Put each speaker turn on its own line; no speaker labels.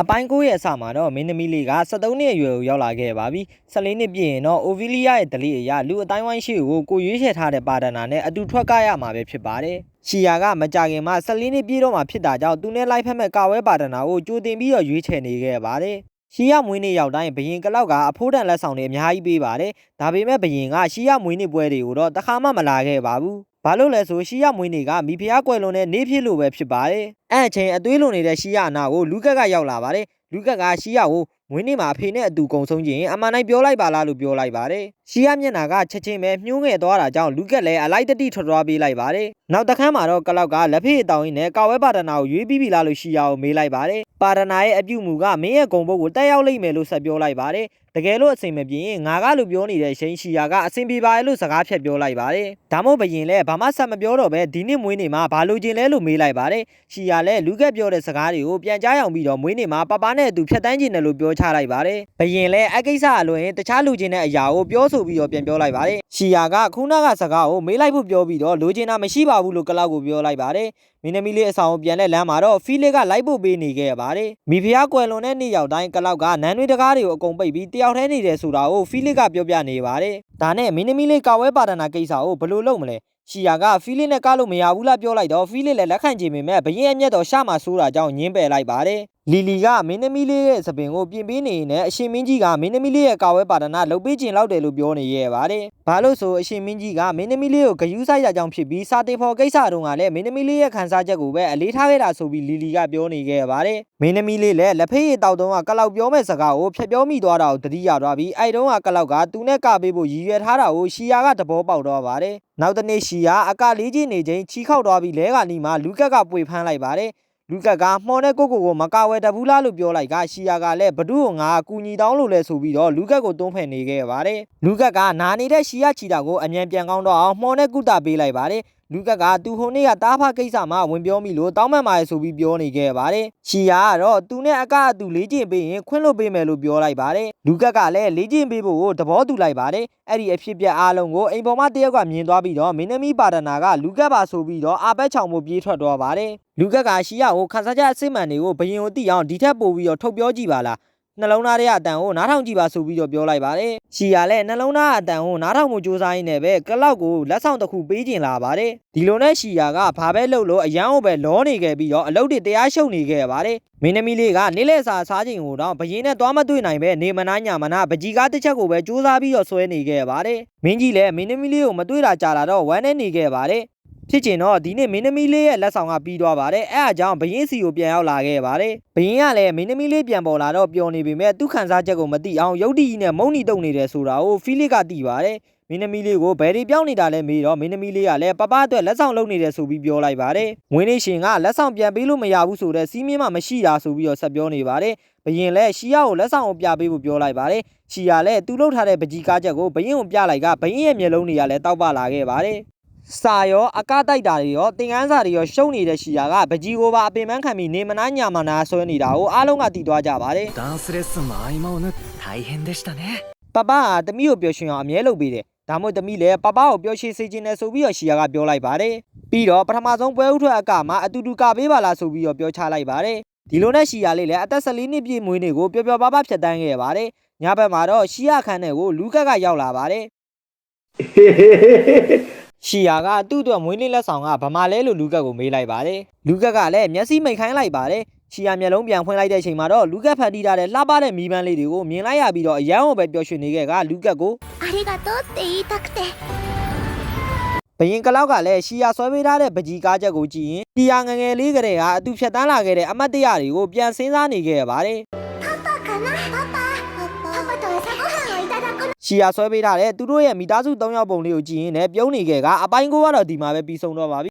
အပိုင်း9ရဲ့အစမှာတော့မင်းသမီးလေးက73နှစ်အရွယ်ကိုရောက်လာခဲ့ပါပြီ14နှစ်ပြည့်ရင်တော့အိုဗီလီယာရဲ့ဒလိအရာလူအတိုင်းဝိုင်းရှိကိုရွေးချယ်ထားတဲ့ပါဒနာနဲ့အတူထွက်ကရမှာပဲဖြစ်ပါတယ်ရှီယာကမကြခင်မှာ14နှစ်ပြည့်တော့မှဖြစ်တာကြောင့်သူနဲ့လိုက်ဖက်မဲ့ကာဝဲပါဒနာကိုကြိုတင်ပြီးတော့ရွေးချယ်နေခဲ့ပါတယ်ရှီယာမွေးနေ့ရောက်တိုင်းဘယင်ကလောက်ကအဖိုးတန်လက်ဆောင်တွေအများကြီးပေးပါတယ်ဒါပေမဲ့ဘယင်ကရှီယာမွေးနေ့ပွဲတွေကိုတော့တခါမှမလာခဲ့ပါဘူးဘာလို့လဲဆိုရှီယာမွေးနေ့ကမိဖုရားကွယ်လွန်တဲ့နေ့ဖြစ်လို့ပဲဖြစ်ပါတယ်အဲ့အချိန်အသွေးလွန်နေတဲ့ရှီယာအနာကိုလူကက်ကရောက်လာပါတယ်လူကက်ကရှီယာကိုမွေးနေ့မှာအဖေနဲ့အတူကုံဆုံးခြင်းအမှန်တိုင်းပြောလိုက်ပါလားလို့ပြောလိုက်ပါတယ်ရှီယာမျက်နှာကချက်ချင်းပဲမြှိုးငယ်သွားတာကြောင့်လူကက်လည်းအလိုက်တတိထွက်သွားပေးလိုက်ပါတယ်နောက်တစ်ခါမှတော့ကလောက်ကလက်ဖေးအတောင်ရင်းနဲ့ကာဝဲပါဒနာကိုရွေးပြီးပြီလားလို့ရှီယာကိုမေးလိုက်ပါတယ်ပါဒနာရဲ့အပြုမူကမင်းရဲ့ဂုံဘုတ်ကိုတက်ရောက်လိမ့်မယ်လို့ဆက်ပြောလိုက်ပါတယ်တကယ်လို့အစင်မပြေရင်ငါကလို့ပြောနေတဲ့ရှိန်ရှီယာကအစင်ပြေပါရဲ့လို့စကားဖြတ်ပြောလိုက်ပါတယ်ဒါမို့ဘယင်လည်းဘာမှဆက်မပြောတော့ပဲဒီနေ့မွေးနေ့မှာဘာလို့ခြင်းလဲလို့မေးလိုက်ပါတယ်ရှီယာလည်းလူကက်ပြောတဲ့စကားတွေကိုပြန်ကြားအောင်ပြီးတော့မွေးနေ့မှာပပနဲ့အတူဖြတ်တန်းခြင်းတယ်လို့ပြောချလိုက်ပါတယ်ဘယင်လည်းအကိစ္စအလွန်ရင်တခြားလူချင်းတဲ့အရာကိုပြောဆိုပြီးတော့ပြန်ပြောလိုက်ပါတယ်ရှီယာကခုနကစကားကိုမေးလိုက်ဖို့ပြောပြီးတော့လူချင်းတာမရှိပါဘူးလို့ကလောက်ကိုပြောလိုက်ပါတယ်မင်းသမီးလေးအဆောင်ကိုပြန်လက်လမ်းမှာတော့ဖီလစ်ကလိုက်ဖို့ပေးနေခဲ့ပါတယ်မိဖုရားကွယ်လွန်တဲ့နေ့ရောက်တိုင်းကလောက်ကနန်းတွေတကားတွေကိုအကုန်ပိတ်ပြီးတယောက်တည်းနေတယ်ဆိုတာကိုဖီလစ်ကပြောပြနေပါတယ်ဒါနဲ့မင်းသမီးလေးကာဝဲပါဒနာကိစ္စကိုဘယ်လိုလုပ်မလဲရှီယာကဖီလစ်နဲ့ကားလို့မရဘူးလားပြောလိုက်တော့ဖီလစ်လည်းလက်ခံချင်ပေမဲ့ဘရင်အမျက်တော်ရှာမှဆိုးတာကြောင့်ညင်းပယ်လိုက်ပါတယ်လီလီကမင်းသမီးလေးရဲ့သပင်ကိုပြင်ပေးနေရင်အရှင်မင်းကြီးကမင်းသမီးလေးရဲ့ကာဝဲပါဒနာလှုပ်ပေးခြင်းလောက်တယ်လို့ပြောနေရဲ့ပါတယ်ဘာလို့ဆိုအရှင်မင်းကြီးကမင်းသမီးလေးကိုဂယူးဆိုင်တာကြောင့်ဖြစ်ပြီးစာတေဖော်ကိစ္စတုန်းကလည်းမင်းသမီးလေးရဲ့ခံစားချက်ကိုပဲအလေးထားခဲ့တာဆိုပြီးလီလီကပြောနေခဲ့ပါတယ်မင်းသမီးလေးလည်းလက်ဖေးရတောက်တုံးကကလောက်ပြောမဲ့စကားကိုဖျက်ပြောမိသွားတာကိုတတိယသွားပြီးအဲ့တုန်းကကလောက်ကသူနဲ့ကပေးဖို့ရည်ရွယ်ထားတာကိုရှီယာကသဘောပေါက်တော့ပါတယ်နောက်တနေ့ရှီယာအကလေးကြီးနေချင်းချီခောက်သွားပြီးလဲကနီမှာလူကက်ကပွေဖမ်းလိုက်ပါတယ်လူကက်ကမှော်နဲ့ကိုမကာဝဲတဘူးလားလို့ပြောလိုက်ကရှီယာကလည်းဘဒုကိုငါကူညီတောင်းလို့လဲဆိုပြီးတော့လူကက်ကိုတွန်းဖယ်နေခဲ့ပါတယ်လူကက်ကနာနေတဲ့ရှီယာချီတာကိုအမြန်ပြန်ကောင်းတော့အောင်မှော်နဲ့ကုတာပေးလိုက်ပါတယ်လူကက်ကသူဟိုနေ့ကတားဖကိစ္စမှာဝင်ပြောမိလို့တောင်းမှန်ပါရဲ့ဆိုပြီးပြောနေခဲ့ပါတယ်ရှီယာကတော့သူနဲ့အကအတူလေးကျင့်ပေးရင်ခွင့်လွှတ်ပေးမယ်လို့ပြောလိုက်ပါတယ်လူကက်ကလည်းလေးကျင့်ပေးဖို့သဘောတူလိုက်ပါတယ်အဲ့ဒီအဖြစ်ပြအားလုံးကိုအိမ်ပေါ်မှာတယောက်ကမြင်သွားပြီးတော့မင်းသမီးပါဒနာကလူကက်ပါဆိုပြီးတော့အာဘက်ချောင်မှုပြေးထွက်သွားပါတယ်လူကက်ကရှီယာကိုခန်းစားချက်အစစ်မှန်တွေကိုဘယင်ကိုသိအောင်ဒီထက်ပိုပြီးတော့ထုတ်ပြောကြည့်ပါလားနှလုံးသားရဲ့အတန်ကိုနားထောင်ကြည့်ပါဆိုပြီးတော့ပြောလိုက်ပါတယ်ရှီယာလည်းနှလုံးသားအတန်ကိုနားထောင်မှုစူးစမ်းရင်းနဲ့ပဲကလောက်ကိုလက်ဆောင်တစ်ခုပေးကျင်လာပါတယ်ဒီလိုနဲ့ရှီယာကဘာပဲလုပ်လို့အရန်ကိုပဲလောနေခဲ့ပြီးတော့အလုပ်တွေတရားရှုပ်နေခဲ့ပါတယ်မင်းသမီးလေးကနေ့လက်စားချိန်ကိုတော့ဘယင်းနဲ့သွားမတွေ့နိုင်ပဲနေမနာညမနာပကြီးကားတစ်ချက်ကိုပဲစူးစမ်းပြီးတော့ဆွဲနေခဲ့ပါတယ်မင်းကြီးလည်းမင်းသမီးလေးကိုမတွေ့တာကြာလာတော့ဝမ်းနဲ့နေခဲ့ပါတယ်ဖြစ်ချင်တော့ဒီနေ့မင်းသမီးလေးရဲ့လက်ဆောင်ကပြီးသွားပါတယ်အဲအကြောင်းဘယင်းစီကိုပြန်ရောက်လာခဲ့ပါတယ်ဘယင်းကလည်းမင်းသမီးလေးပြန်ပေါ်လာတော့ပျော်နေပေမဲ့သူ့ခံစားချက်ကိုမသိအောင်ရုတ်တကြီးနဲ့မုန်းနီတုံနေတယ်ဆိုတာကိုဖီလစ်ကသိပါတယ်မင်းသမီးလေးကိုဘယ်တွေပြောင်းနေတာလဲမေးတော့မင်းသမီးလေးကလည်းပပအတွက်လက်ဆောင်လုပ်နေတယ်ဆိုပြီးပြောလိုက်ပါတယ်ငွေနေရှင်ကလက်ဆောင်ပြန်ပေးလို့မရဘူးဆိုတော့စီးမြင့်မှမရှိတာဆိုပြီးတော့ဆက်ပြောနေပါတယ်ဘယင်းလည်းရှီယာကိုလက်ဆောင်ကိုပြပေးဖို့ပြောလိုက်ပါတယ်ရှီယာလည်းသူ့လုပ်ထားတဲ့ပကြီးကားချက်ကိုဘယင်းကိုပြလိုက်ကဘယင်းရဲ့မျက်လုံးတွေကလည်းတောက်ပလာခဲ့ပါတယ်စာရောအကတိုက်တာတွေရောသင်ခန်းစာတွေရောရှုံနေတဲ့ရှီယာကပကြီးကိုပါအပင်ပန်းခံပြီးနေမနာညမနာဆွဲနေတာကိုအားလုံးကတည်သွားကြပါတယ်
ダンスレッスンの合間を縫って大変でしたね
ပပကတမီးကိုပျော်ရွှင်အောင်အမြဲလုပ်ပေးတယ်ဒါမှမဟုတ်တမီးလည်းပပကိုပျော်ရွှင်စေခြင်းနဲ့ဆိုပြီးတော့ရှီယာကပြောလိုက်ပါတယ်ပြီးတော့ပထမဆုံးပွဲဥထွက်အကမှာအတူတူကပေးပါလားဆိုပြီးတော့ပြောချလိုက်ပါတယ်ဒီလိုနဲ့ရှီယာလေးလည်းအသက်14နှစ်ပြည့်မွေးနေ့ကိုပျော်ပျော်ပါပါဖြတ်တန်းခဲ့ပါတယ်ညဘက်မှာတော့ရှီယာခန်းထဲကိုလူကက်ကရောက်လာပါတယ်ရှီယာကသူ့အတွက်မွေးနေ့လက်ဆောင်ကဗမာလဲလို့လူကက်ကိုမေးလိုက်ပါတယ်လူကက်ကလည်းမျက်စိမိတ်ခိုင်းလိုက်ပါတယ်ရှီယာမျက်လုံးပြန်ဖွင့်လိုက်တဲ့အချိန်မှာတော့လူကက်ဖန်တီးထားတဲ့လှပတဲ့မီးပန်းလေးတွေကိုမြင်လိုက်ရပြီးတော့အရန်ကိုပဲပျော်ရွှင်နေခဲ့ကလူကက်ကို
ありがとうって言いたくて
ဘယင်ကလောက်ကလည်းရှီယာဆွဲပေးထားတဲ့ပကြီးကားချက်ကိုကြည့်ရင်ရှီယာငငယ်လေးကလေးကအတူဖြတ်တန်းလာခဲ့တဲ့အမတ်တရတွေကိုပြန်စဉ်းစားနေခဲ့ရပါတယ်ရှီယာဆွဲပေးထားတဲ့သူတို့ရဲ့မိသားစု3ယောက်ပုံလေးကိုကြည့်ရင်လည်းပြုံးနေခဲ့ကအပိုင်းကိုကတော့ဒီမှာပဲပြီးဆုံးတော့ပါပြီ